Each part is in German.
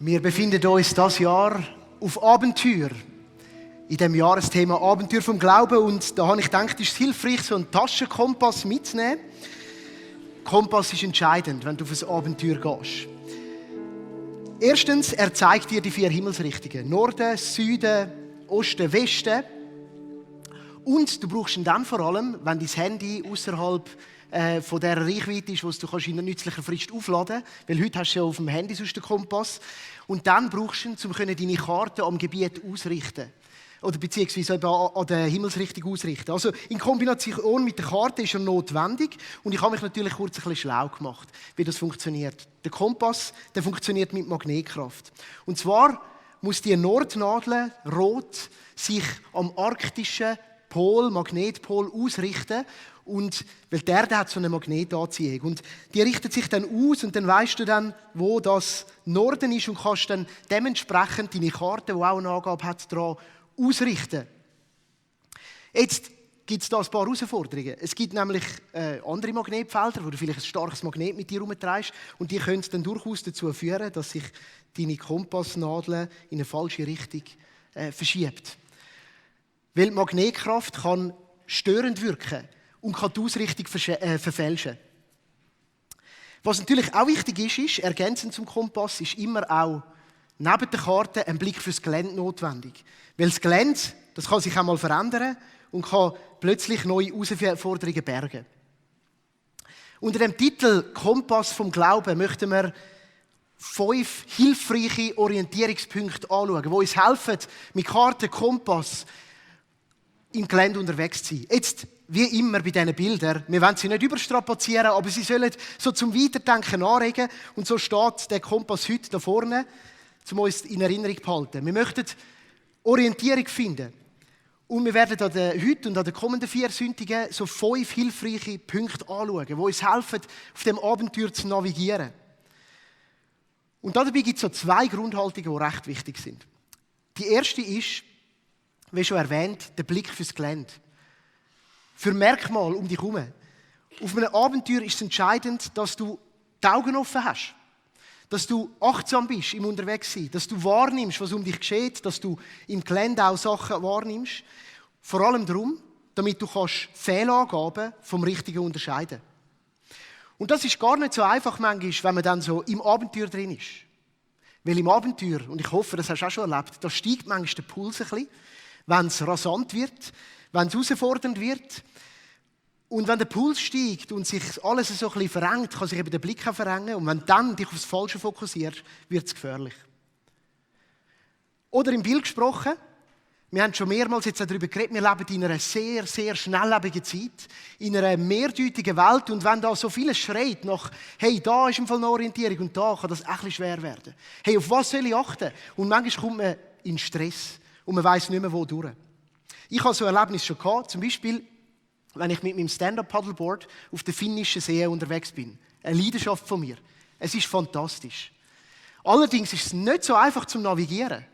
Wir befinden uns dieses Jahr auf Abenteuer. In diesem Jahresthema Abenteuer vom Glauben. Und da habe ich gedacht, ist es hilfreich, so einen Taschenkompass mitzunehmen. Kompass ist entscheidend, wenn du auf ein Abenteuer gehst. Erstens, er zeigt dir die 4 Himmelsrichtungen. Norden, Süden, Osten, Westen. Und du brauchst ihn dann vor allem, wenn dein Handy außerhalb von dieser Reichweite ist, wo du in einer nützlichen Frist aufladen kannst. Weil heute hast du ja auf dem Handy sonst den Kompass. Und dann brauchst du ihn, um deine Karte am Gebiet auszurichten. Oder beziehungsweise eben an der Himmelsrichtung ausrichten. Also in Kombination mit der Karte ist er notwendig. Und ich habe mich natürlich kurz ein bisschen schlau gemacht, wie das funktioniert. Der Kompass, der funktioniert mit Magnetkraft. Und zwar muss die Nordnadel rot sich am arktischen Pol, Magnetpol ausrichten. Und weil der hat so eine Magnetanziehung. Und die richtet sich dann aus und dann weisst du dann, wo das Norden ist und kannst dann dementsprechend deine Karte, die auch eine Angabe hat, daran ausrichten. Jetzt gibt es da ein paar Herausforderungen. Es gibt nämlich andere Magnetfelder, wo du vielleicht ein starkes Magnet mit dir herumtreibst und die können dann durchaus dazu führen, dass sich deine Kompassnadel in eine falsche Richtung verschiebt. Weil die Magnetkraft kann störend wirken und kann die Ausrichtung verfälschen. Was natürlich auch wichtig ist, ergänzend zum Kompass, ist immer auch neben der Karte ein Blick fürs Gelände notwendig. Weil das Gelände, das kann sich auch mal verändern und kann plötzlich neue Herausforderungen bergen. Unter dem Titel Kompass vom Glauben möchten wir 5 hilfreiche Orientierungspunkte anschauen, die uns helfen, mit Karte, Kompass im Gelände unterwegs zu sein. Jetzt, wie immer bei diesen Bildern, wir wollen sie nicht überstrapazieren, aber sie sollen so zum Weiterdenken anregen. Und so steht der Kompass heute da vorne, um uns in Erinnerung zu behalten. Wir möchten Orientierung finden. Und wir werden heute und an den kommenden 4 Sonntagen so 5 hilfreiche Punkte anschauen, die uns helfen, auf dem Abenteuer zu navigieren. Und dabei gibt es so 2 Grundhaltungen, die recht wichtig sind. Die erste ist, wie schon erwähnt, der Blick fürs Gelände. Für Merkmale um dich herum. Auf einem Abenteuer ist es entscheidend, dass du die Augen offen hast. Dass du achtsam bist im Unterwegssein. Dass du wahrnimmst, was um dich geschieht. Dass du im Gelände auch Sachen wahrnimmst. Vor allem darum, damit du Fehlangaben vom Richtigen unterscheiden kannst. Und das ist gar nicht so einfach manchmal, wenn man dann so im Abenteuer drin ist. Weil im Abenteuer, und ich hoffe, das hast du auch schon erlebt, da steigt manchmal der Puls ein bisschen, wenn es rasant wird, wenn es herausfordernd wird. Und wenn der Puls steigt und sich alles so ein bisschen verengt, kann sich eben der Blick auch verengen. Und wenn du dann dich aufs Falsche fokussierst, wird es gefährlich. Oder im Bild gesprochen, wir haben schon mehrmals jetzt darüber geredet, wir leben in einer sehr, sehr schnelllebigen Zeit, in einer mehrdeutigen Welt. Und wenn da so vieles schreit nach, hey, da ist im Fall eine Orientierung und da kann das echt schwer werden. Hey, auf was soll ich achten? Und manchmal kommt man in Stress und man weiss nicht mehr, wo durch. Ich habe so ein Erlebnis schon gehabt, zum Beispiel, wenn ich mit meinem Stand-Up-Paddleboard auf der finnischen See unterwegs bin. Eine Leidenschaft von mir. Es ist fantastisch. Allerdings ist es nicht so einfach zum Navigieren.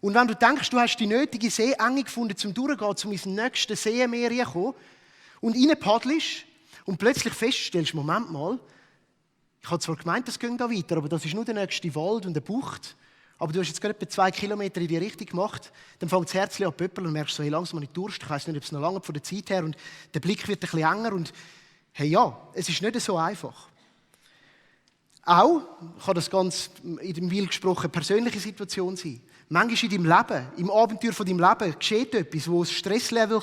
Und wenn du denkst, du hast die nötige Seeenge gefunden, zum Durchgehen, zum ins nächste Seemeer zu kommen und reinpaddelst und plötzlich feststellst, Moment mal, ich habe zwar gemeint, das geht da weiter, aber das ist nur der nächste Wald und eine Bucht. Aber du hast jetzt gerade etwa 2 Kilometer in die Richtung gemacht, dann fängt das Herz an zu pöppeln und merkst so, hey, langsam habe ich Durst, ich weiss nicht, ob es noch lange von der Zeit her und der Blick wird ein bisschen enger und hey, ja, es ist nicht so einfach. Auch kann das ganz in dem Bild gesprochen eine persönliche Situation sein. Manchmal in deinem Leben, im Abenteuer von deinem Leben, geschieht etwas, das das Stresslevel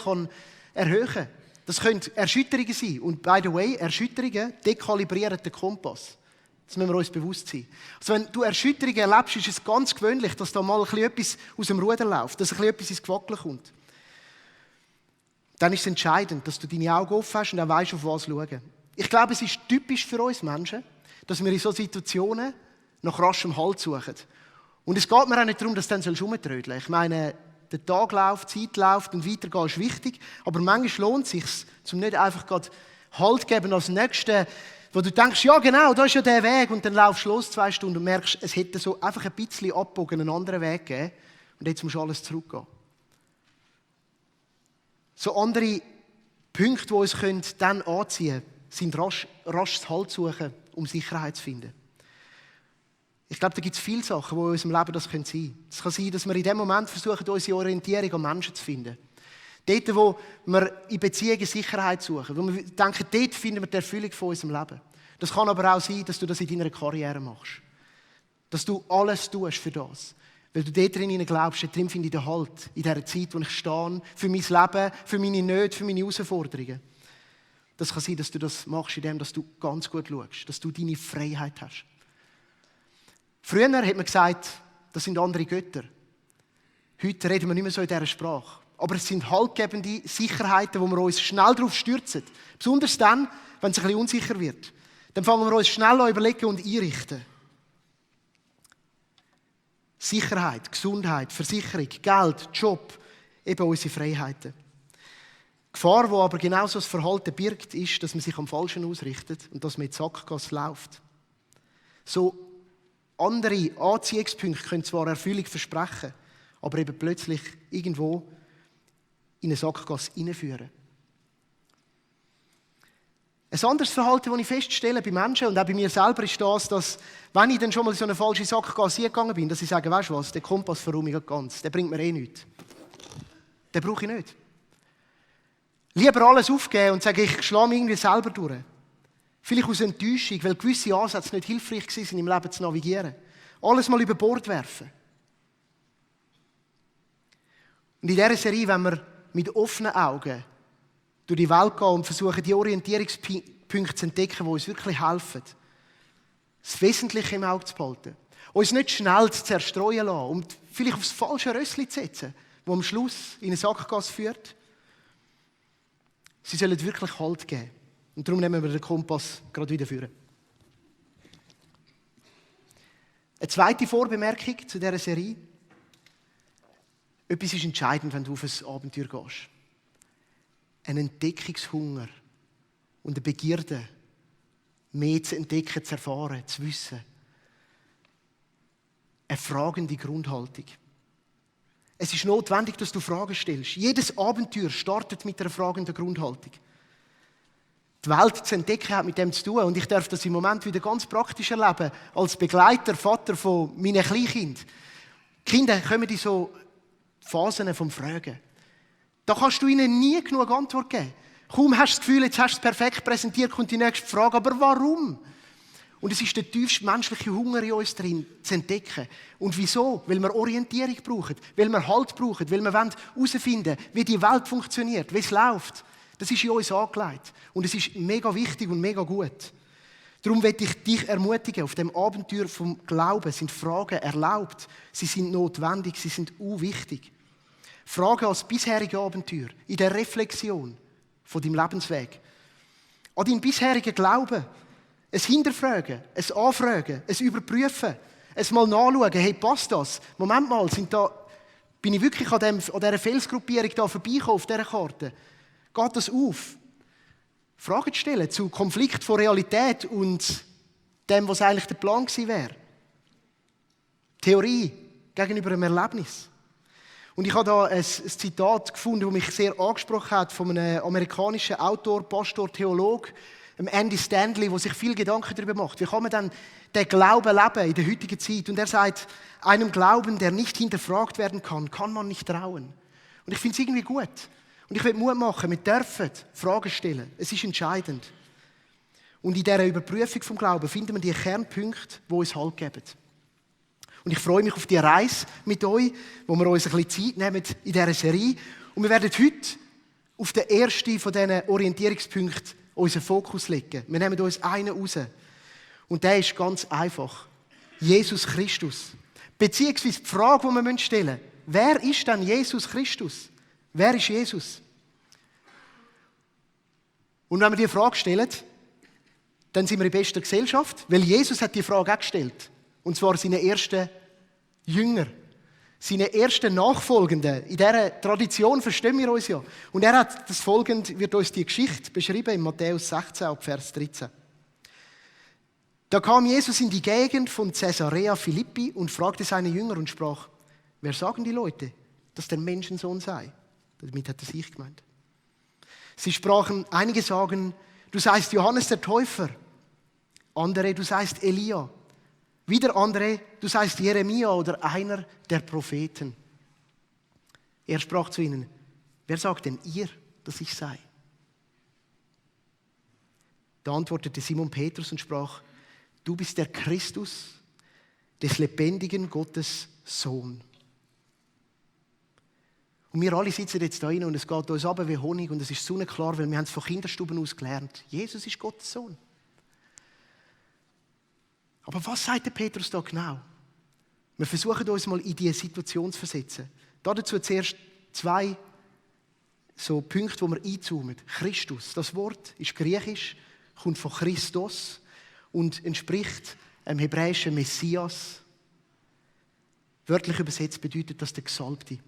erhöhen kann. Das können Erschütterungen sein. Und by the way, Erschütterungen dekalibrieren den Kompass. Das müssen wir uns bewusst sein. Also wenn du Erschütterungen erlebst, ist es ganz gewöhnlich, dass da mal etwas aus dem Ruder läuft, dass etwas ins Quackeln kommt. Dann ist es entscheidend, dass du deine Augen offen hast und auch weißt, auf was schauen. Ich glaube, es ist typisch für uns Menschen, dass wir in solchen Situationen nach raschem Halt suchen. Und es geht mir auch nicht darum, dass du dann rumtrödeln sollst. Ich meine, der Tag läuft, die Zeit läuft und weitergehen ist wichtig, aber manchmal lohnt es sich, um nicht einfach gerade Halt zu geben als Nächsten, wo du denkst, ja genau, da ist ja der Weg und dann laufst du los 2 Stunden und merkst, es hätte so einfach ein bisschen abgebogen, einen anderen Weg gegeben und jetzt musst du alles zurückgehen. So andere Punkte, die uns dann anziehen können, sind rasch das Halt suchen, um Sicherheit zu finden. Ich glaube, da gibt es viele Sachen, die in unserem Leben das sein können. Es kann sein, dass wir in dem Moment versuchen, unsere Orientierung an Menschen zu finden. Dort, wo wir in Beziehungen Sicherheit suchen. Wo wir denken, dort finden wir die Erfüllung von unserem Leben. Das kann aber auch sein, dass du das in deiner Karriere machst. Dass du alles tust für das. Weil du dort drin glaubst, dort drin finde ich den Halt. In dieser Zeit, wo ich stehe, für mein Leben, für meine Nöte, für meine Herausforderungen. Das kann sein, dass du das machst, indem du ganz gut schaust. Dass du deine Freiheit hast. Früher hat man gesagt, das sind andere Götter. Heute reden wir nicht mehr so in dieser Sprache. Aber es sind haltgebende Sicherheiten, wo wir uns schnell darauf stürzen. Besonders dann, wenn es ein bisschen unsicher wird. Dann fangen wir uns schnell an überlegen und einrichten. Sicherheit, Gesundheit, Versicherung, Geld, Job, eben unsere Freiheiten. Die Gefahr, die aber genauso das Verhalten birgt, ist, dass man sich am Falschen ausrichtet und dass man in die Sackgasse läuft. So andere Anziehungspunkte können zwar Erfüllung versprechen, aber eben plötzlich irgendwo in eine Sackgasse hineinführen. Ein anderes Verhalten, das ich feststelle bei Menschen und auch bei mir selber, ist das, dass, wenn ich dann schon mal in so eine falsche Sackgasse gegangen bin, dass ich sage, weißt du was, der Kompass verrumme ich ganz, der bringt mir eh nichts. Den brauche ich nicht. Lieber alles aufgeben und sagen, ich schlage mich irgendwie selber durch. Vielleicht aus Enttäuschung, weil gewisse Ansätze nicht hilfreich waren, im Leben zu navigieren. Alles mal über Bord werfen. Und in dieser Serie, wenn wir mit offenen Augen durch die Welt gehen und versuchen, die Orientierungspunkte zu entdecken, die uns wirklich helfen, das Wesentliche im Auge zu behalten. Uns nicht schnell zu zerstreuen lassen und vielleicht aufs falsche Rössli zu setzen, das am Schluss in eine Sackgasse führt. Sie sollen wirklich Halt geben. Und darum nehmen wir den Kompass gerade wieder führen. Eine zweite Vorbemerkung zu dieser Serie. Etwas ist entscheidend, wenn du auf ein Abenteuer gehst. Ein Entdeckungshunger und eine Begierde, mehr zu entdecken, zu erfahren, zu wissen. Eine fragende Grundhaltung. Es ist notwendig, dass du Fragen stellst. Jedes Abenteuer startet mit einer fragenden Grundhaltung. Die Welt zu entdecken hat mit dem zu tun. Und ich darf das im Moment wieder ganz praktisch erleben. Als Begleiter, Vater von meinen Kleinkindern. Die Kinder kommen in so Phasen vom Fragen. Da kannst du ihnen nie genug Antwort geben. Kaum hast du das Gefühl, jetzt hast du es perfekt präsentiert, kommt die nächste Frage. Aber warum? Und es ist der tiefste menschliche Hunger in uns drin, zu entdecken. Und wieso? Weil wir Orientierung brauchen, weil wir Halt brauchen, weil wir herausfinden wollen, wie die Welt funktioniert, wie es läuft. Das ist in uns angelegt. Und es ist mega wichtig und mega gut. Darum möchte ich dich ermutigen, auf dem Abenteuer vom Glauben sind Fragen erlaubt. Sie sind notwendig, sie sind wichtig. Fragen als bisherige Abenteuer, in der Reflexion von deinem Lebensweg. An deinen bisherigen Glauben. Ein Hinterfragen, ein Anfragen, ein Überprüfen, ein Mal nachschauen, hey, passt das? Moment mal, bin ich wirklich an dieser Felsgruppierung da vorbeigekommen, auf dieser Karte? Geht das auf? Fragen zu stellen zu Konflikt von Realität und dem, was eigentlich der Plan gewesen wäre. Theorie gegenüber einem Erlebnis. Und ich habe da ein Zitat gefunden, das mich sehr angesprochen hat, von einem amerikanischen Autor, Pastor, Theologe, Andy Stanley, der sich viel Gedanken darüber macht. Wie kann man dann den Glauben leben in der heutigen Zeit? Und er sagt, einem Glauben, der nicht hinterfragt werden kann, kann man nicht trauen. Und ich finde es irgendwie gut. Und ich will Mut machen, wir dürfen Fragen stellen. Es ist entscheidend. Und in dieser Überprüfung vom Glauben finden wir die Kernpunkte, die uns Halt geben. Und ich freue mich auf die Reise mit euch, wo wir uns ein bisschen Zeit nehmen in dieser Serie. Und wir werden heute auf den ersten von diesen Orientierungspunkten unseren Fokus legen. Wir nehmen uns einen raus. Und der ist ganz einfach. Jesus Christus. Beziehungsweise die Frage, die wir stellen müssen. Wer ist denn Jesus Christus? Wer ist Jesus? Und wenn wir diese Frage stellen, dann sind wir in bester Gesellschaft, weil Jesus hat die Frage auch gestellt. Und zwar seine ersten Jünger. Seine ersten Nachfolgenden. In dieser Tradition verstehen wir uns ja. Und er hat das Folgende, wird uns die Geschichte beschrieben in Matthäus 16, Vers 13. Da kam Jesus in die Gegend von Caesarea Philippi und fragte seine Jünger und sprach, wer sagen die Leute, dass der Menschensohn sei? Damit hat er sich gemeint. Sie sprachen, einige sagen, du seist Johannes der Täufer. Andere, du seist Elia. Wieder andere, du seist Jeremia oder einer der Propheten. Er sprach zu ihnen, wer sagt denn ihr, dass ich sei? Da antwortete Simon Petrus und sprach, du bist der Christus, des lebendigen Gottes Sohn. Und wir alle sitzen jetzt da rein und es geht uns runter wie Honig und es ist sonnenklar, weil wir haben es von Kinderstuben aus gelernt. Jesus ist Gottes Sohn. Aber was sagt der Petrus da genau? Wir versuchen uns mal in diese Situation zu versetzen. Dazu zuerst 2 so Punkte, wo wir einzoomen. Christus, das Wort ist griechisch, kommt von Christos und entspricht dem hebräischen Messias. Wörtlich übersetzt bedeutet das der Gesalbte.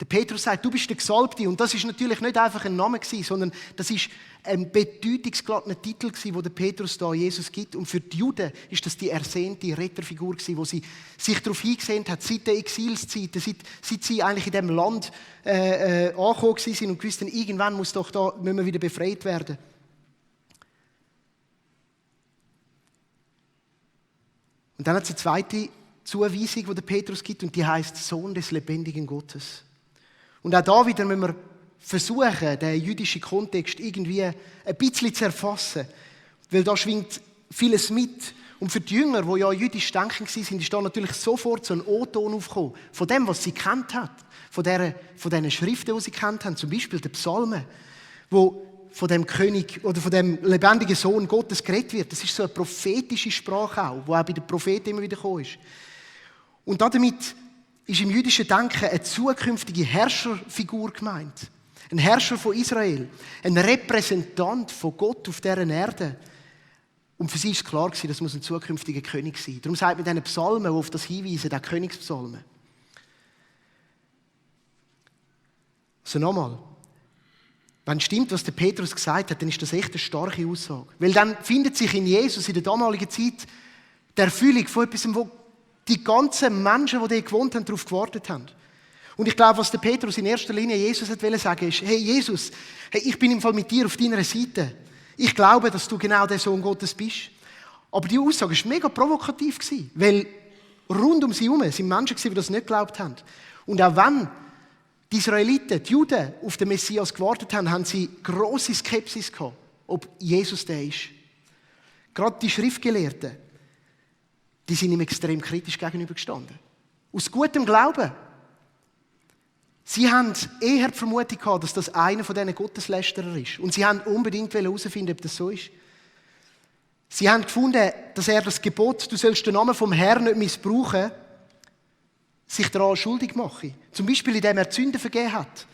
Der Petrus sagt, du bist der Gesalbte. Und das ist natürlich nicht einfach ein Name gewesen, sondern das ist ein bedeutungsgeladener Titel gewesen, den der Petrus da Jesus gibt. Und für die Juden ist das die ersehnte Retterfigur gewesen, wo sie sich darauf hingesehen hat, seit der Exilszeit, seit sie eigentlich in diesem Land angekommen sind und gewusst haben, irgendwann müssen wir wieder befreit werden. Und dann hat es eine zweite Zuweisung, die der Petrus gibt, und die heißt Sohn des lebendigen Gottes. Und auch da wieder müssen wir versuchen, den jüdischen Kontext irgendwie ein bisschen zu erfassen. Weil da schwingt vieles mit. Und für die Jünger, die ja jüdisch denken waren, ist da natürlich sofort so ein O-Ton aufgekommen. Von dem, was sie kennt hat. Von diesen Schriften, die sie kennt haben. Zum Beispiel der Psalmen, wo von dem König oder von dem lebendigen Sohn Gottes geredet wird. Das ist so eine prophetische Sprache auch, die auch bei den Propheten immer wieder gekommen ist. Und damit ist im jüdischen Denken eine zukünftige Herrscherfigur gemeint. Ein Herrscher von Israel. Ein Repräsentant von Gott auf dieser Erde. Und für sie war es klar, das muss ein zukünftiger König sein. Darum sagt man diesen Psalmen, die auf das hinweisen, der Königspsalmen. Also nochmal. Wenn es stimmt, was der Petrus gesagt hat, dann ist das echt eine starke Aussage. Weil dann findet sich in Jesus in der damaligen Zeit die Erfüllung von etwas, wo die ganzen Menschen, die dort gewohnt haben, darauf gewartet haben. Und ich glaube, was der Petrus in erster Linie Jesus wollte sagen, ist, hey Jesus, hey, ich bin im Fall mit dir auf deiner Seite. Ich glaube, dass du genau der Sohn Gottes bist. Aber die Aussage war mega provokativ, weil rund um sie herum sind Menschen, die das nicht geglaubt haben. Und auch wenn die Israeliten, die Juden, auf den Messias gewartet haben, haben sie grosse Skepsis gehabt, ob Jesus der ist. Gerade die Schriftgelehrten, die sind ihm extrem kritisch gegenübergestanden. Aus gutem Glauben. Sie haben eher die Vermutung gehabt, dass das einer von diesen Gotteslästerern ist. Und sie haben unbedingt herausfinden, ob das so ist. Sie haben gefunden, dass er das Gebot, du sollst den Namen vom Herrn nicht missbrauchen, sich daran schuldig mache. Zum Beispiel, indem er die Sünden vergeben hat.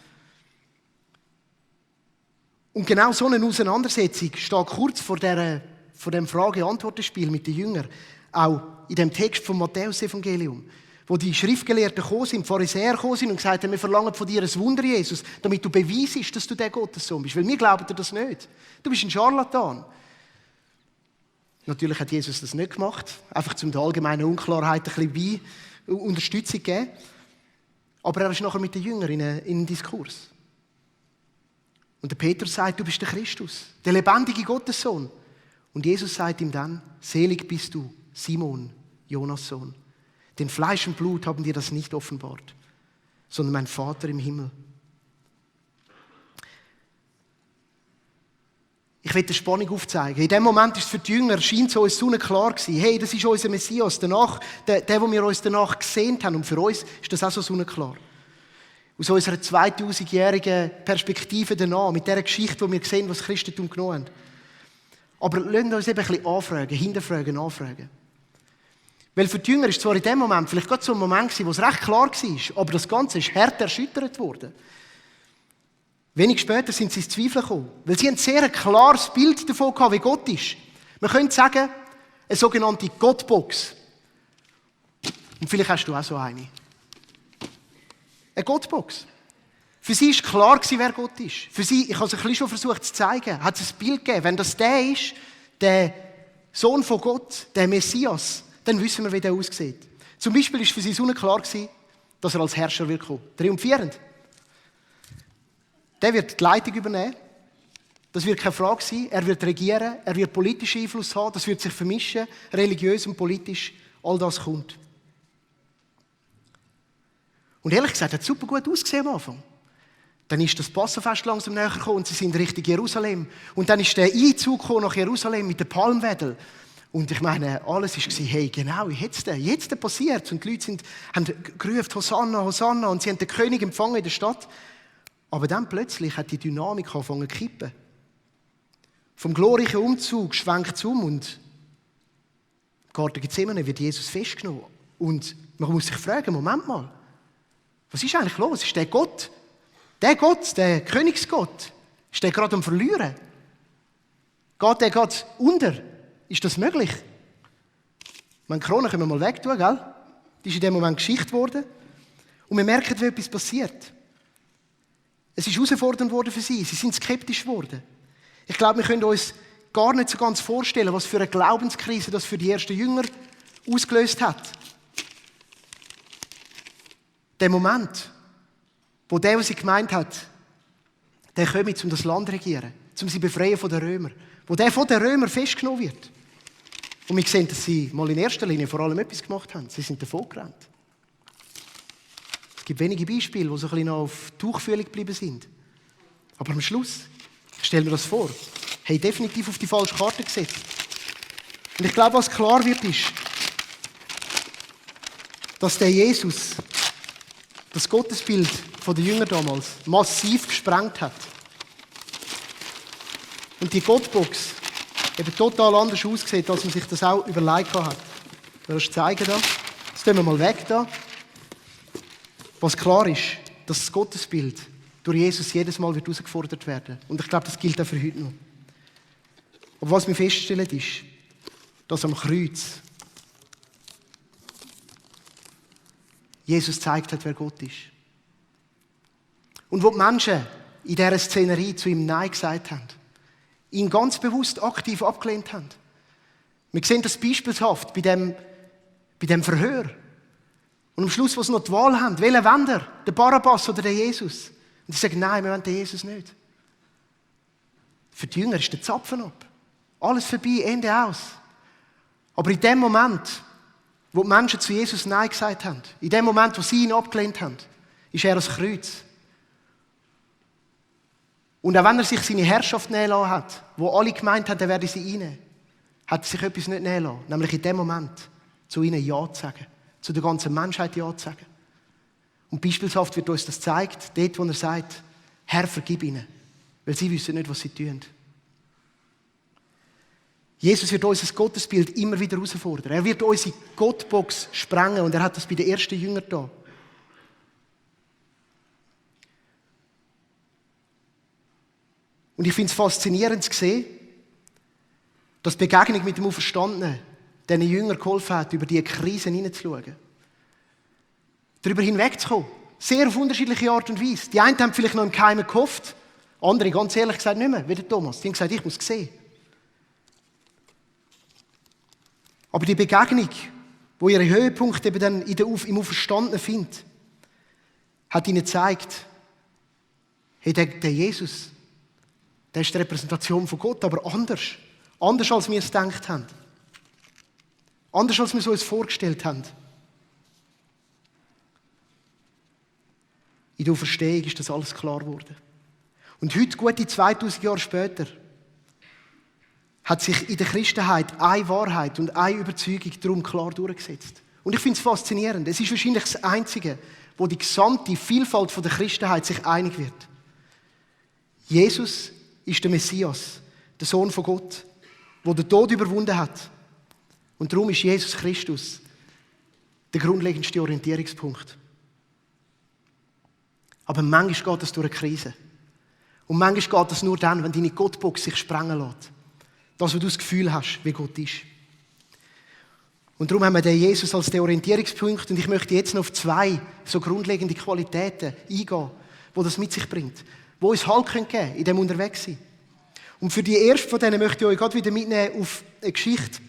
Und genau so eine Auseinandersetzung steht kurz vor dem Frage-Antwort-Spiel mit den Jüngern. Auch in dem Text vom Matthäus-Evangelium, wo die Schriftgelehrten gekommen sind, die Pharisäer gekommen sind und gesagt haben, wir verlangen von dir ein Wunder, Jesus, damit du beweisst, dass du der Gottessohn bist. Weil wir glauben dir das nicht. Du bist ein Scharlatan. Natürlich hat Jesus das nicht gemacht, einfach um der allgemeinen Unklarheit ein bisschen Unterstützung zu geben. Aber er ist nachher mit den Jüngern in einen Diskurs. Und der Petrus sagt, du bist der Christus, der lebendige Gottessohn. Und Jesus sagt ihm dann, selig bist du, Simon, Jonas Sohn. Denn Fleisch und Blut haben dir das nicht offenbart, sondern mein Vater im Himmel. Ich will die Spannung aufzeigen. In dem Moment ist es für die Jünger, scheint es uns sonnenklar gewesen. Hey, das ist unser Messias, der wo wir uns danach gesehen haben. Und für uns ist das auch so sonnenklar. Aus unserer 2000-jährigen Perspektive danach, mit dieser Geschichte, wo wir sehen, was das Christentum genommen hat. Aber lasst uns eben ein bisschen anfragen, hinterfragen, nachfragen. Weil für die Jünger ist zwar in dem Moment vielleicht gerade so ein Moment gewesen, wo es recht klar war, aber das Ganze ist hart erschüttert worden. Wenig später sind sie ins Zweifeln gekommen, weil sie ein sehr klares Bild davon hatten, wie Gott ist. Man könnte sagen, eine sogenannte Gottbox. Und vielleicht hast du auch so eine. Eine Gottbox. Für sie war klar, wer Gott ist. Für sie, ich habe es ein bisschen schon versucht zu zeigen, hat es ein Bild gegeben. Wenn das der ist, der Sohn von Gott, der Messias, dann wissen wir, wie der aussieht. Zum Beispiel war für sie sonnenklar, dass er als Herrscher wird kommen. Triumphierend. Der wird die Leitung übernehmen. Das wird keine Frage sein. Er wird regieren. Er wird politischen Einfluss haben. Das wird sich vermischen, religiös und politisch. all das kommt. Und ehrlich gesagt, hat es super gut ausgesehen am Anfang. Dann ist das Passafest langsam näher gekommen und sie sind Richtung Jerusalem. Und dann ist der Einzug nach Jerusalem mit den Palmwedeln. Und ich meine, alles war, hey, genau, jetzt passiert. Und die Leute haben gerufen, Hosanna, Hosanna. Und sie haben den König empfangen in der Stadt. Aber dann plötzlich hat die Dynamik angefangen zu kippen. Vom glorreichen Umzug schwenkt es um und im Garten Gethsemane wird Jesus festgenommen. Und man muss sich fragen, Moment mal, was ist eigentlich los? Ist der Gott, der Königsgott, ist der gerade am Verlieren? Geht der gerade unter? Ist das möglich? Die Krone können wir mal wegtun, gell? Die ist in dem Moment Geschichte geworden. Und wir merken, wie etwas passiert. Es ist herausfordernd worden für sie. Sie sind skeptisch geworden. Ich glaube, wir können uns gar nicht so ganz vorstellen, was für eine Glaubenskrise das für die ersten Jünger ausgelöst hat. Der Moment, wo der, was sie gemeint hat, der komme, um das Land zu regieren, um sie befreien von den Römern. Wo der von den Römern festgenommen wird. Und wir sehen, dass sie mal in erster Linie vor allem etwas gemacht haben. Sie sind davon gerannt. Es gibt wenige Beispiele, die so ein bisschen noch auf Tuchfühlung geblieben sind. Aber am Schluss, ich stelle mir das vor, haben definitiv auf die falsche Karte gesetzt. Und ich glaube, was klar wird, ist, dass der Jesus das Gottesbild der Jünger damals massiv gesprengt hat. Und die Gottbox eben total anders aussieht, als man sich das auch überlegt hat. Willst du zeigen da? Jetzt tun wir mal weg da. Was klar ist, dass das Gottesbild durch Jesus jedes Mal wird herausgefordert werden. Und ich glaube, das gilt auch für heute noch. Aber was wir feststellen ist, dass am Kreuz Jesus gezeigt hat, wer Gott ist. Und wo die Menschen in dieser Szenerie zu ihm Nein gesagt haben, ihn ganz bewusst aktiv abgelehnt haben. Wir sehen das beispielshaft bei dem Verhör. Und am Schluss, wo sie noch die Wahl haben, welchen wollen wir? Den Barabbas oder den Jesus? Und sie sagen, nein, wir wollen den Jesus nicht. Für die Jünger ist der Zapfen ab. Alles vorbei, Ende aus. Aber in dem Moment, wo die Menschen zu Jesus Nein gesagt haben, in dem Moment, wo sie ihn abgelehnt haben, ist er das Kreuz. Und auch wenn er sich seine Herrschaft nehmen lassen hat, wo alle gemeint haben, er werde sie einnehmen, hat er sich etwas nicht nehmen lassen. Nämlich in dem Moment, zu ihnen Ja zu sagen. Zu der ganzen Menschheit Ja zu sagen. Und beispielshaft wird uns das gezeigt, dort, wo er sagt, Herr, vergib ihnen. Weil sie wissen nicht, was sie tun. Jesus wird unser Gottesbild immer wieder herausfordern. Er wird unsere Gottbox sprengen und er hat das bei den ersten Jüngern da. Und ich finde es faszinierend zu sehen, dass die Begegnung mit dem Auferstandenen diesen Jüngern geholfen hat, über diese Krisen hineinzuschauen. Darüber hinwegzukommen. Sehr auf unterschiedliche Art und Weise. Die einen haben vielleicht noch im Geheimen gehofft, andere, ganz ehrlich gesagt, nicht mehr, wie der Thomas. Die haben gesagt, ich muss sehen. Aber die Begegnung, wo ihre Höhepunkt eben dann im Auferstandenen findet, hat ihnen gezeigt, hey, der Jesus, der ist die Repräsentation von Gott, aber anders. Anders, als wir es gedacht haben. Anders, als wir es uns vorgestellt haben. In der Auferstehung ist das alles klar geworden. Und heute, gute 2000 Jahre später, hat sich in der Christenheit eine Wahrheit und eine Überzeugung darum klar durchgesetzt. Und ich finde es faszinierend. Es ist wahrscheinlich das Einzige, wo die gesamte Vielfalt der Christenheit sich einig wird. Jesus ist der Messias, der Sohn von Gott, der den Tod überwunden hat. Und darum ist Jesus Christus der grundlegendste Orientierungspunkt. Aber manchmal geht das durch eine Krise. Und manchmal geht das nur dann, wenn deine Gottbox sich sprengen lässt. Das, wo du das Gefühl hast, wie Gott ist. Und darum haben wir den Jesus als den Orientierungspunkt. Und ich möchte jetzt noch auf 2 so grundlegende Qualitäten eingehen, die das mit sich bringt. Die uns Halt geben können in dem Unterwegssein. Und für die erste von denen möchte ich euch gerade wieder mitnehmen auf eine Geschichte,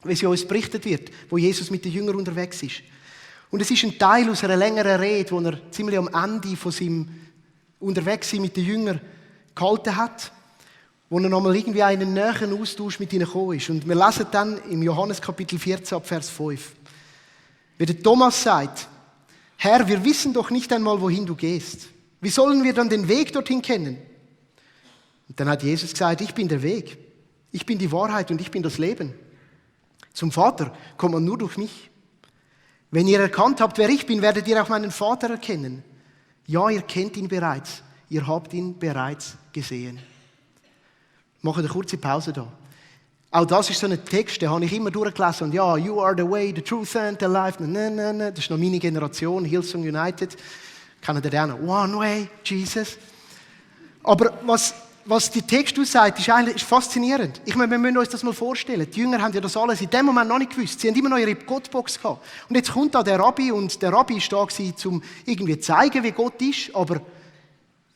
wie sie uns berichtet wird, wo Jesus mit den Jüngern unterwegs ist. Und es ist ein Teil aus einer längeren Rede, wo er ziemlich am Ende von seinem Unterwegssein mit den Jüngern gehalten hat, wo er nochmal irgendwie einen näheren Austausch mit ihnen gekommen ist. Und wir lesen dann im Johannes Kapitel 14 ab Vers 5. Wie der Thomas sagt, Herr, wir wissen doch nicht einmal, wohin du gehst. Wie sollen wir dann den Weg dorthin kennen? Und dann hat Jesus gesagt, ich bin der Weg, ich bin die Wahrheit und ich bin das Leben. Zum Vater kommt man nur durch mich. Wenn ihr erkannt habt, wer ich bin, werdet ihr auch meinen Vater erkennen. Ja, ihr kennt ihn bereits, ihr habt ihn bereits gesehen. Ich mache eine kurze Pause da. Auch das ist so ein Text, den habe ich immer durchgelesen. Und ja, you are the way, the truth and the life. Das ist noch meine Generation, Hillsong United. Kennen ihr auch? One way, Jesus. Aber was der Text aussagt, ist faszinierend. Ich meine, wir müssen uns das mal vorstellen. Die Jünger haben ja das alles in dem Moment noch nicht gewusst. Sie haben immer noch ihre Gottbox gehabt. Und jetzt kommt da der Rabbi und der Rabbi war da, um irgendwie zu zeigen, wie Gott ist. Aber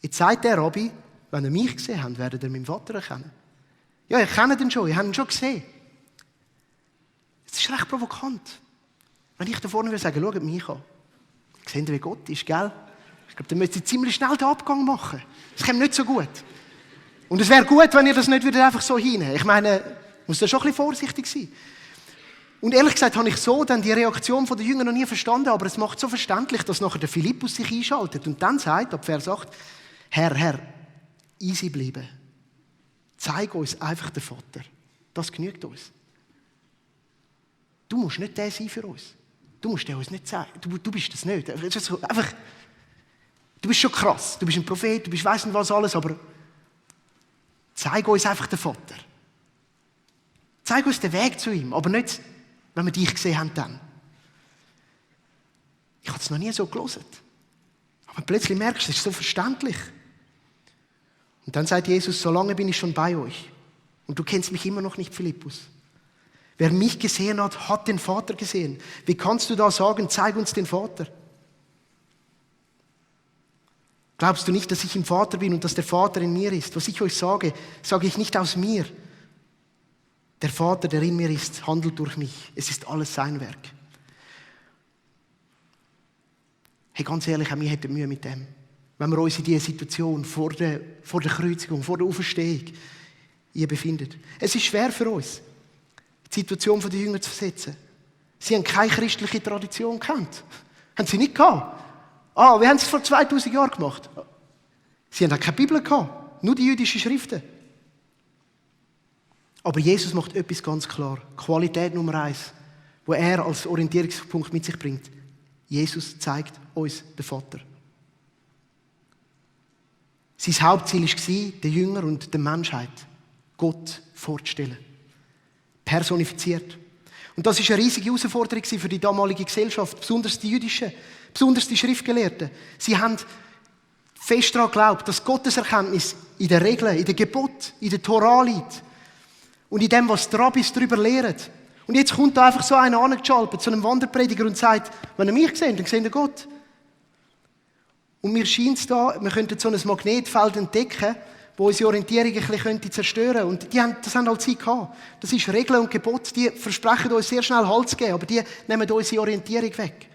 jetzt sagt der Rabbi, wenn ihr mich gesehen habt, werdet ihr meinen Vater erkennen. Ja, ihr kennt ihn schon, ihr habt ihn schon gesehen. Das ist recht provokant. Wenn ich da vorne würde sagen, schaut mich an. Seht ihr, wie Gott ist, gell? Ich glaube, dann müsst ihr ziemlich schnell den Abgang machen. Das kommt nicht so gut. Und es wäre gut, wenn ihr das nicht wieder einfach so hinnehmen. Ich meine, muss da schon ein bisschen vorsichtig sein. Und ehrlich gesagt habe ich so dann die Reaktion der Jünger noch nie verstanden, aber es macht so verständlich, dass nachher der Philippus sich einschaltet und dann sagt, ab Vers 8, Herr, easy bleiben. Zeig uns einfach den Vater. Das genügt uns. Du musst nicht der sein für uns. Du musst den uns nicht zeigen. Du bist das nicht. Einfach, du bist schon krass. Du bist ein Prophet, du bist weiss nicht was alles, aber zeig uns einfach den Vater. Zeig uns den Weg zu ihm, aber nicht, wenn wir dich gesehen haben dann. Ich habe es noch nie so gelesen. Aber plötzlich merkst du, es ist so verständlich. Und dann sagt Jesus, so lange bin ich schon bei euch. Und du kennst mich immer noch nicht, Philippus. Wer mich gesehen hat, hat den Vater gesehen. Wie kannst du da sagen, zeig uns den Vater? Glaubst du nicht, dass ich im Vater bin und dass der Vater in mir ist? Was ich euch sage, sage ich nicht aus mir. Der Vater, der in mir ist, handelt durch mich. Es ist alles sein Werk. Hey, ganz ehrlich, auch wir hätten Mühe mit dem. Wenn wir uns in diese Situation vor der Kreuzigung, vor der Auferstehung hier befinden. Es ist schwer für uns, die Situation der Jünger zu versetzen. Sie haben keine christliche Tradition gekannt. Haben sie nicht gehabt. Wir haben es vor 2000 Jahren gemacht. Sie haben auch keine Bibel gehabt. Nur die jüdischen Schriften. Aber Jesus macht etwas ganz klar. Qualität Nummer 1, wo er als Orientierungspunkt mit sich bringt. Jesus zeigt uns den Vater. Sein Hauptziel war, den Jünger und der Menschheit Gott vorzustellen. Personifiziert. Und das war eine riesige Herausforderung für die damalige Gesellschaft, besonders die jüdischen, besonders die Schriftgelehrten. Sie haben fest daran geglaubt, dass Gottes Erkenntnis in den Regeln, in den Geboten, in der Tora liegt. Und in dem, was die Rabbis darüber lehren. Und jetzt kommt da einfach so einer angeschaltet zu einem Wanderprediger und sagt, wenn ihr mich seht, dann seht ihr Gott. Und mir scheint es da, wir könnten so ein Magnetfeld entdecken, wo unsere Orientierung ein bisschen zerstören könnte. Und das haben halt sie gehabt. Das ist Regeln und Gebote, die versprechen uns sehr schnell Halt zu geben, aber die nehmen unsere Orientierung weg.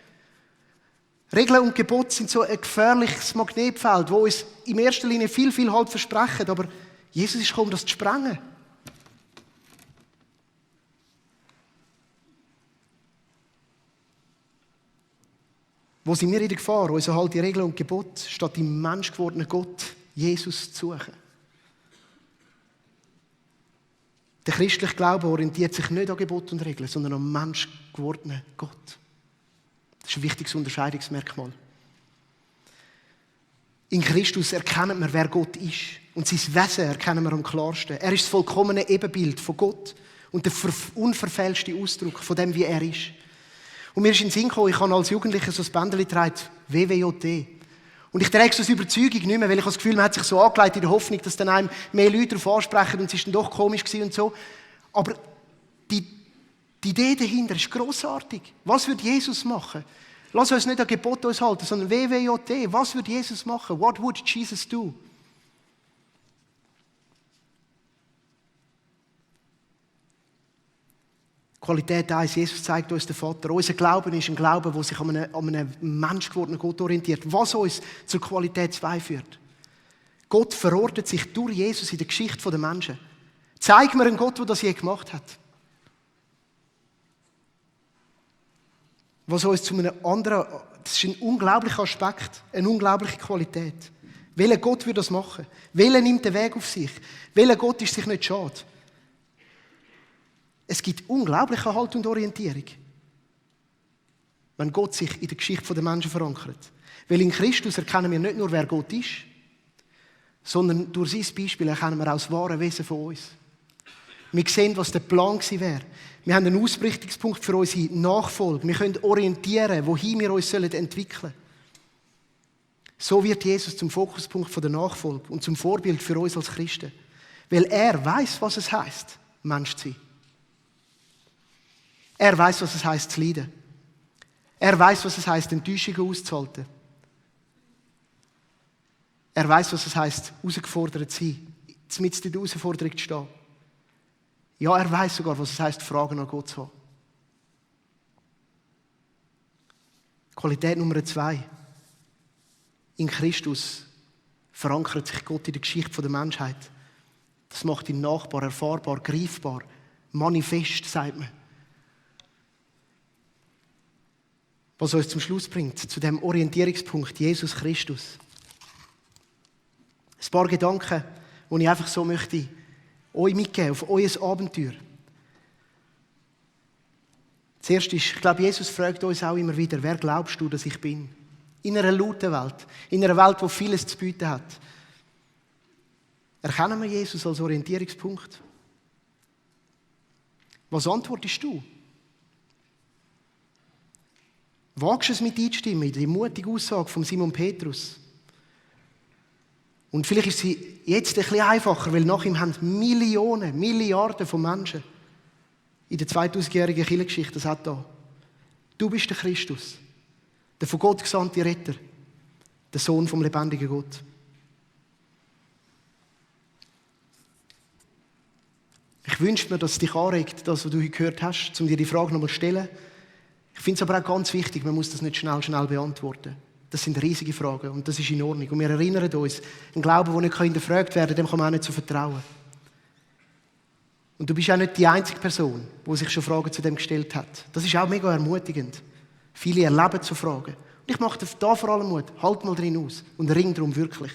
Regeln und Gebote sind so ein gefährliches Magnetfeld, wo uns in erster Linie viel, viel Halt versprechen, aber Jesus ist gekommen, das zu sprengen. Wo sind wir in der Gefahr, unsere halt die Regeln und Gebote statt im menschgewordenen Gott Jesus zu suchen? Der christliche Glaube orientiert sich nicht an Gebote und Regeln, sondern am menschgewordenen Gott. Das ist ein wichtiges Unterscheidungsmerkmal. In Christus erkennen wir, wer Gott ist. Und sein Wesen erkennen wir am klarsten. Er ist das vollkommene Ebenbild von Gott und der unverfälschte Ausdruck von dem, wie er ist. Und mir ist in den Sinn gekommen, ich habe als Jugendlicher so ein Bändchen getragen, WWJT. Und ich trage es aus Überzeugung nicht mehr, weil ich habe das Gefühl, man hat sich so angelegt in der Hoffnung, dass dann einem mehr Leute darauf ansprechen und es ist dann doch komisch gewesen und so. Aber die Idee dahinter ist grossartig. Was würde Jesus machen? Lass uns nicht an Gebote uns halten, sondern WWJT. Was würde Jesus machen? What would Jesus do? Qualität 1, Jesus zeigt uns den Vater. Unser Glauben ist ein Glaube, der sich an einen menschgewordenen Gott orientiert. Was uns zur Qualität 2 führt. Gott verortet sich durch Jesus in der Geschichte der Menschen. Zeig mir einen Gott, der das je gemacht hat. was uns zu einem anderen, das ist ein unglaublicher Aspekt, eine unglaubliche Qualität. Welcher Gott würde das machen? Welcher nimmt den Weg auf sich? Welcher Gott ist sich nicht schade? Es gibt unglaubliche Halt und Orientierung, wenn Gott sich in der Geschichte der Menschen verankert. Weil in Christus erkennen wir nicht nur, wer Gott ist, sondern durch sein Beispiel erkennen wir auch das wahre Wesen von uns. Wir sehen, was der Plan gewesen wäre. Wir haben einen Ausrichtungspunkt für unsere Nachfolge. Wir können orientieren, wohin wir uns entwickeln sollen. So wird Jesus zum Fokuspunkt der Nachfolge und zum Vorbild für uns als Christen. Weil er weiß, was es heisst, Mensch zu sein. Er weiß, was es heisst, zu leiden. Er weiß, was es heisst, Enttäuschungen auszuhalten. Er weiß, was es heisst, herausgefordert zu sein, mitten in der Herausforderung zu stehen. Ja, er weiß sogar, was es heisst, Fragen an Gott zu haben. Qualität Nummer 2. In Christus verankert sich Gott in der Geschichte der Menschheit. Das macht ihn nachbar, erfahrbar, greifbar, manifest, sagt man. Was uns zum Schluss bringt, zu dem Orientierungspunkt Jesus Christus. Ein paar Gedanken, die ich einfach so möchte euch mitgeben, auf euer Abenteuer. Zuerst ist, ich glaube, Jesus fragt uns auch immer wieder, wer glaubst du, dass ich bin? In einer lauten Welt, in einer Welt, die vieles zu bieten hat. Erkennen wir Jesus als Orientierungspunkt? Was antwortest du? Wagst du es mit einzustimmen in die mutige Aussage von Simon Petrus? Und vielleicht ist sie jetzt ein bisschen einfacher, weil nach ihm haben Millionen, Milliarden von Menschen in der 2000-jährigen Kirchengeschichte das hat da. Du bist der Christus, der von Gott gesandte Retter, der Sohn vom lebendigen Gott. Ich wünsche mir, dass es dich anregt, das, was du heute gehört hast, um dir die Frage nochmal zu stellen. Ich finde es aber auch ganz wichtig, man muss das nicht schnell beantworten. Das sind riesige Fragen und das ist in Ordnung. Und wir erinnern uns, ein Glaube, der nicht hinterfragt werden kann, dem kann man auch nicht so vertrauen. Und du bist auch nicht die einzige Person, die sich schon Fragen zu dem gestellt hat. Das ist auch mega ermutigend. Viele erleben so Fragen. Und ich mache da vor allem Mut. Halt mal drin aus und ring darum wirklich.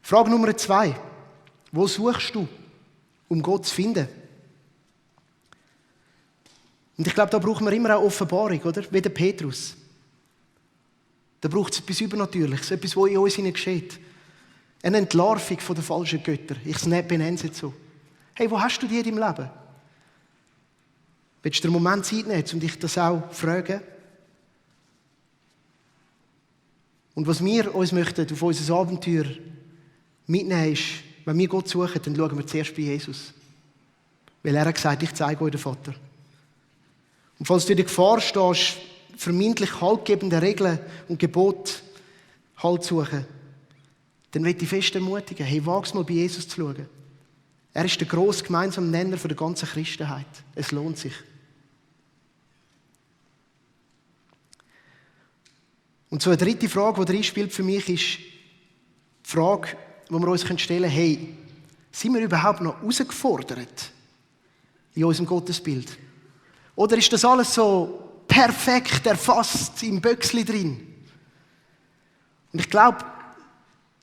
Frage Nummer 2. Wo suchst du, um Gott zu finden? Und ich glaube, da brauchen wir immer auch Offenbarung, oder? Wie der Petrus. Da braucht es etwas Übernatürliches, etwas, was in uns geschieht. Eine Entlarvung von den falschen Göttern. Ich benenne es jetzt so. Hey, wo hast du die in deinem Leben? Willst du dir einen Moment Zeit nehmen, um dich das auch zu fragen? Und was wir uns möchten auf unser Abenteuer mitnehmen, ist, wenn wir Gott suchen, dann schauen wir zuerst bei Jesus. Weil er hat gesagt, ich zeige euch den Vater. Und falls du in der Gefahr stehst, vermeintlich haltgebende Regeln und Gebote Halt suchen, dann möchte ich fest ermutigen, hey, wag's mal bei Jesus zu schauen. Er ist der grosse gemeinsame Nenner für die ganze Christenheit. Es lohnt sich. Und so eine dritte Frage, die reinspielt für mich, ist die Frage, die wir uns stellen können, hey, sind wir überhaupt noch herausgefordert in unserem Gottesbild? Oder ist das alles so perfekt erfasst im Böckli drin? Und ich glaube,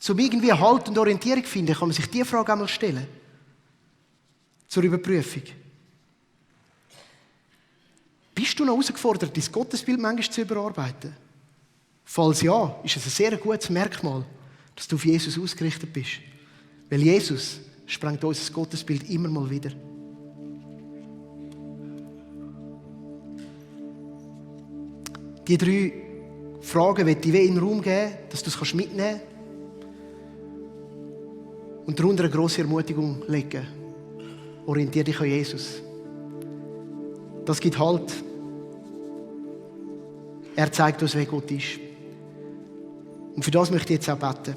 um irgendwie Halt und Orientierung zu finden, kann man sich diese Frage einmal stellen. Zur Überprüfung. Bist du noch herausgefordert, dein Gottesbild manchmal zu überarbeiten? Falls ja, ist es ein sehr gutes Merkmal, dass du auf Jesus ausgerichtet bist. Weil Jesus sprengt unser Gottesbild immer mal wieder. Die 3 Fragen möchte ich in den Raum geben, dass du es mitnehmen kannst. Und darunter eine grosse Ermutigung legen. Orientiere dich an Jesus. Das gibt Halt. Er zeigt uns, wer Gott ist. Und für das möchte ich jetzt auch beten.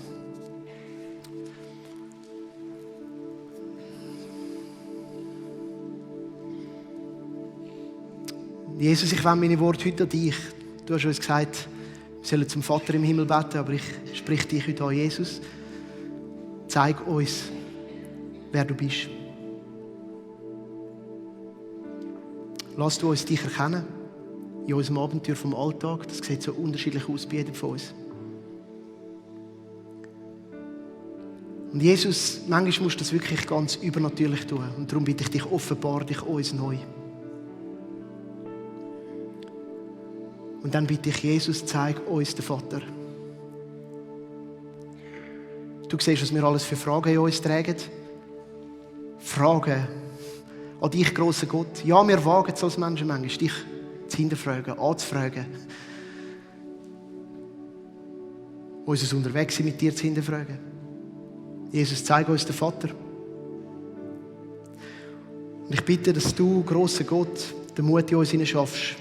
Jesus, ich wende meine Worte heute an dich. Du hast uns gesagt, wir sollen zum Vater im Himmel beten, aber ich spreche dich heute an, Jesus. Zeig uns, wer du bist. Lass du uns dich erkennen in unserem Abenteuer vom Alltag. Das sieht so unterschiedlich aus bei jedem von uns. Und Jesus, manchmal musst du das wirklich ganz übernatürlich tun. Und darum bitte ich dich, offenbar dich uns neu. Und dann bitte ich Jesus, zeig uns den Vater. Du siehst, was wir alles für Fragen in uns tragen. Fragen an dich, grosser Gott. Ja, wir wagen es als Menschen manchmal, dich zu hinterfragen, anzufragen. Unser Unterwegssein mit dir zu hinterfragen. Jesus, zeig uns den Vater. Und ich bitte, dass du, grosser Gott, den Mut in uns hineinschaffst.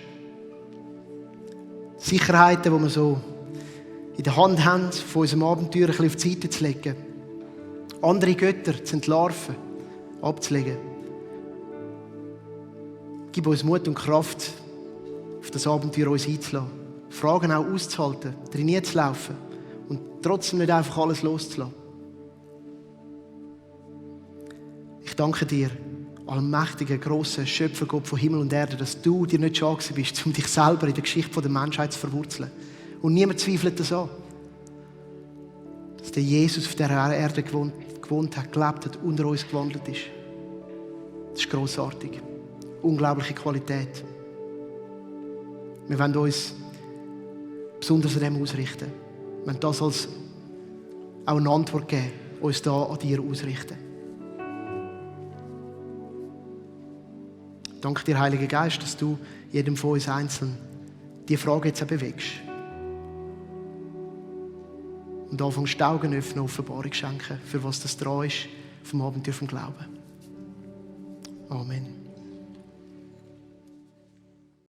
Sicherheiten, die wir so in der Hand haben, von unserem Abenteuer ein bisschen auf die Seite zu legen. Andere Götter zu entlarven, abzulegen. Gib uns Mut und Kraft, auf das Abenteuer uns einzulassen. Fragen auch auszuhalten, trainiert zu laufen und trotzdem nicht einfach alles loszulassen. Ich danke dir, allmächtiger, grosser Schöpfergott von Himmel und Erde, dass du dir nicht schade bist, um dich selber in der Geschichte der Menschheit zu verwurzeln. Und niemand zweifelt das an. Dass der Jesus auf dieser Erde gewohnt hat, gelebt hat, unter uns gewandelt ist. Das ist grossartig. Unglaubliche Qualität. Wir wollen uns besonders an dem ausrichten. Wir wollen das als auch eine Antwort geben, uns da an dir ausrichten. Danke dir, Heiliger Geist, dass du jedem von uns einzeln die Frage jetzt auch bewegst. Und anfängst die Augen öffnen, Offenbarung schenken, für was das dran ist vom Abenteuer vom Glauben. Amen.